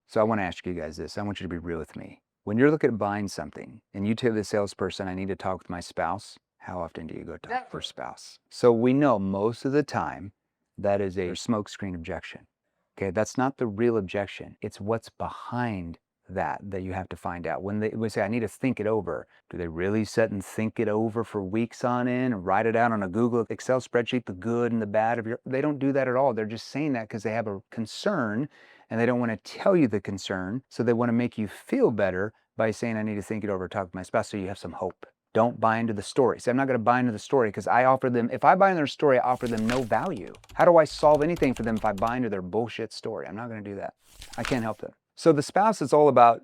So I want to ask you guys this. I want you to be real with me. When you're looking at buying something and you tell the salesperson, I need to talk with my spouse, how often do you go talk to your spouse? So we know most of the time that is a smokescreen objection. Okay, that's not the real objection. It's what's behind that you have to find out. When they say, I need to think it over, do they really sit and think it over for weeks on end and write it out on a Google Excel spreadsheet, the good and the bad of your, they don't do that at all. They're just saying that because they have a concern and they don't want to tell you the concern. So they want to make you feel better by saying, I need to think it over, talk to my spouse, so you have some hope. Don't buy into the story. See, I'm not going to buy into the story because I offer them, if I buy into their story, I offer them no value. How do I solve anything for them if I buy into their bullshit story? I'm not going to do that. I can't help them. So the spouse is all about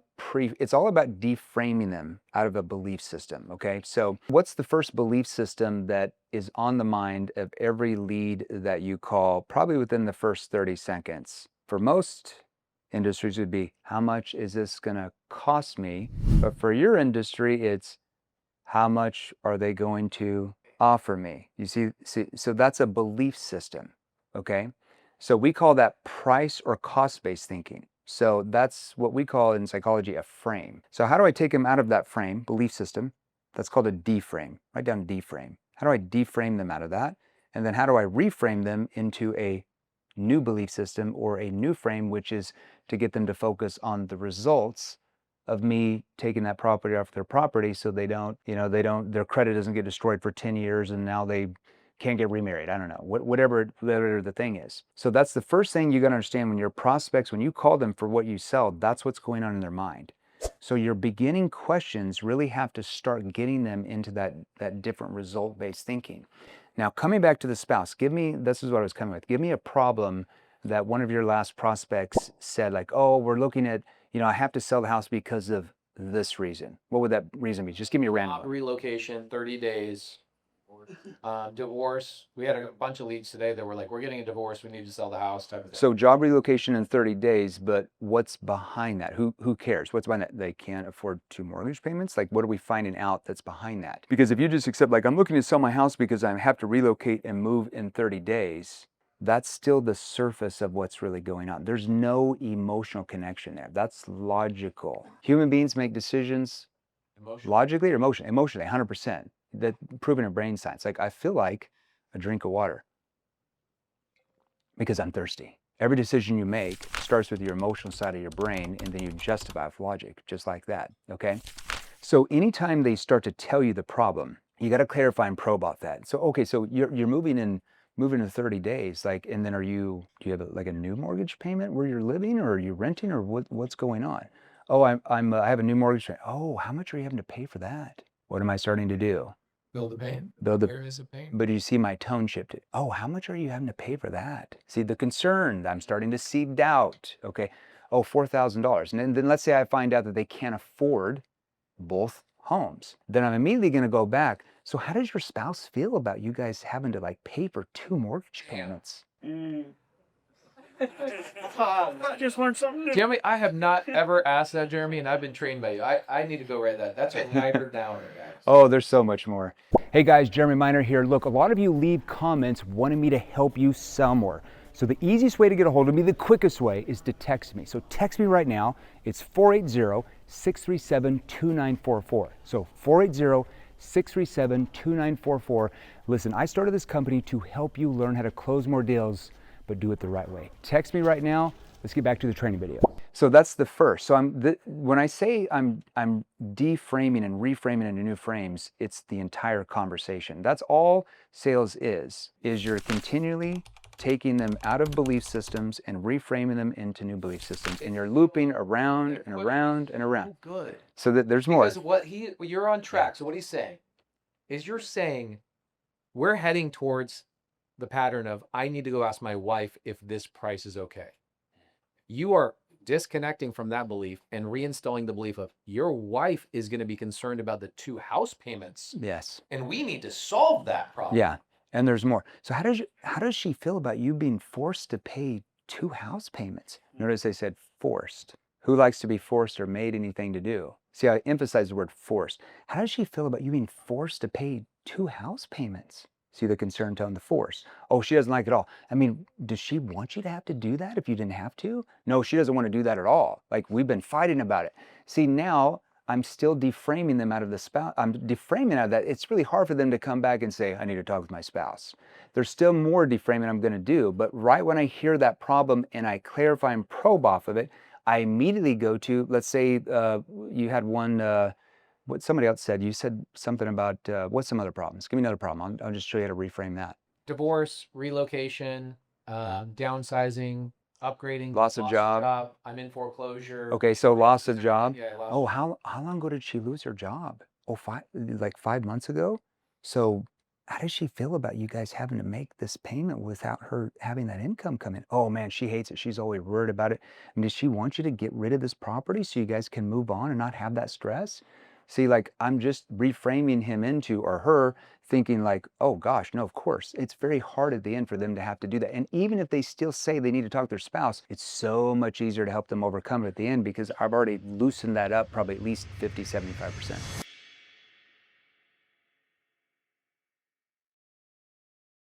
it's all about deframing them out of a belief system, okay? So what's the first belief system that is on the mind of every lead that you call probably within the first 30 seconds? For most industries would be, how much is this going to cost me? But for your industry, it's how much are they going to offer me? You see, so that's a belief system, okay? So we call that price or cost-based thinking. So that's what we call in psychology a frame. So how do I take them out of that frame, belief system? That's called a deframe. Write down deframe. How do I deframe them out of that? And then how do I reframe them into a new belief system or a new frame, which is to get them to focus on the results of me taking that property off their property so they don't, their credit doesn't get destroyed for 10 years and now they can't get remarried. I don't know, whatever the thing is. So that's the first thing you got to understand when your prospects, when you call them for what you sell, that's what's going on in their mind. So your beginning questions really have to start getting them into that different result-based thinking. Now, coming back to the spouse, this is what I was coming with. Give me a problem that one of your last prospects said, like, oh, we're looking at, I have to sell the house because of this reason. What would that reason be? Just give me a random one. Relocation, 30 days. Divorce. We had a bunch of leads today that were like, we're getting a divorce, we need to sell the house type of thing. So job relocation in 30 days, but what's behind that? Who cares? What's behind that? They can't afford 2 mortgage payments? Like, what are we finding out that's behind that? Because if you just accept, like, I'm looking to sell my house because I have to relocate and move in 30 days, that's still the surface of what's really going on. There's no emotional connection there. That's logical. Human beings make decisions logically or emotionally, 100%. That's proven in brain science. Like, I feel like a drink of water because I'm thirsty. Every decision you make starts with your emotional side of your brain, and then you justify with logic, just like that, okay? So anytime they start to tell you the problem, you got to clarify and probe about that. So, okay, so you're moving in 30 days, like, and then do you have like a new mortgage payment where you're living, or are you renting, or what's going on? Oh, I have a new mortgage payment. Oh, how much are you having to pay for that? What am I starting to do? Build the pain. There is a pain. But you see my tone shifted. Oh, how much are you having to pay for that? See the concern. I'm starting to see doubt. Okay. Oh, $4,000. And then let's say I find out that they can't afford both homes. Then I'm immediately going to go back. So how does your spouse feel about you guys having to like pay for 2 mortgage payments? I just learned something new. Jeremy, I have not ever asked that, Jeremy, and I've been trained by you. I need to go write that. That's a writer downer, guys. Oh, there's so much more. Hey guys, Jeremy Miner here. Look, a lot of you leave comments wanting me to help you sell more. So the easiest way to get a hold of me, the quickest way, is to text me. So text me right now. It's 480-637-2944. So 480-637-2944. Listen, I started this company to help you learn how to close more deals, but do it the right way. Text me right now. Let's get back to the training video. So that's the first. So when I say I'm deframing and reframing into new frames, it's the entire conversation. That's all sales is you're continually taking them out of belief systems and reframing them into new belief systems, and you're looping around and around and around. Oh, good. So that there's more. Because you're on track. So what he's saying is you're saying we're heading towards the pattern of I need to go ask my wife if this price is okay. You are disconnecting from that belief and reinstalling the belief of your wife is going to be concerned about the 2 house payments. Yes. And we need to solve that problem. Yeah. And there's more. So how does she feel about you being forced to pay 2 house payments? Notice I said forced. Who likes to be forced or made anything to do? See, I emphasize the word forced. How does she feel about you being forced to pay 2 house payments? See the concern, tone, the force. Oh, she doesn't like it all. I mean, does she want you to have to do that if you didn't have to? No, she doesn't want to do that at all. Like, we've been fighting about it. See, now I'm still deframing them out of the spouse. I'm deframing out of that. It's really hard for them to come back and say, I need to talk with my spouse. There's still more deframing I'm going to do. But right when I hear that problem and I clarify and probe off of it, I immediately go to, let's say you had one, what somebody else said. You said something about what's some other problems? Give me another problem. I'll just show you how to reframe that. Divorce, relocation, downsizing, upgrading, Loss of job. I'm in foreclosure. Okay, so loss of job. Yeah, loss Oh, of how long ago did she lose her job? Oh, like 5 months ago? So how does she feel about you guys having to make this payment without her having that income come in? Oh man, she hates it. She's always worried about it. And does she want you to get rid of this property so you guys can move on and not have that stress? See, like I'm just reframing him into, or her, thinking like, oh gosh, no, of course. It's very hard at the end for them to have to do that. And even if they still say they need to talk to their spouse, it's so much easier to help them overcome it at the end because I've already loosened that up probably at least 50, 75%.